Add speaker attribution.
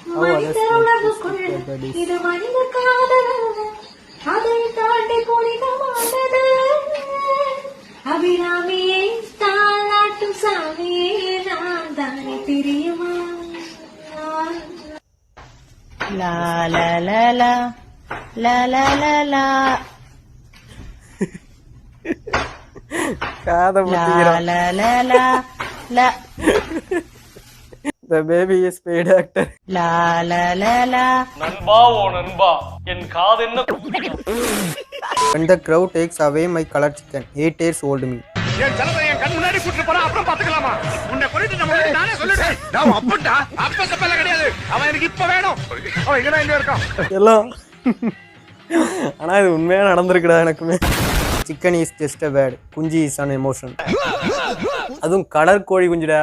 Speaker 1: how others make to stick their buddies.
Speaker 2: இது மனித காதல் அதை தாண்டி புனிதமானது அபிராமியே தாளாட்டும் சாமியே நான் தானே தெரியுமா
Speaker 3: லா லா லா லா லா லா லா லா
Speaker 1: காதை
Speaker 3: லா
Speaker 1: முத்திக்கிறான்.
Speaker 3: லா லா லா லா
Speaker 1: The baby is paid actor.
Speaker 3: லா லா லா லா
Speaker 4: நண்பா ஓ நண்பா என் காது என்ன
Speaker 1: When the crow takes away my colored chicken, 8 years old me.
Speaker 5: என் ஜனத்தை என் கண் முன்னாடி கூட்டிட்டு போறா அப்புறம் பாத்துக்கலாமா உன்னை கொல்லிட்டு நம்ம நானே சொல்லிட்டேன் நான் அப்படா அப்ப தப்பல கிடையாது அவன் எனக்கு இப்ப வேணும் அவன் எங்கடா இங்க இருக்கான்
Speaker 1: எல்லாம் ஆனா இது உண்மையா நடந்திருக்குடா எனக்குமே. Chicken is just a bad. குஞ்சு is an emotion. அதுவும் கடற்கோழி குஞ்சுடா.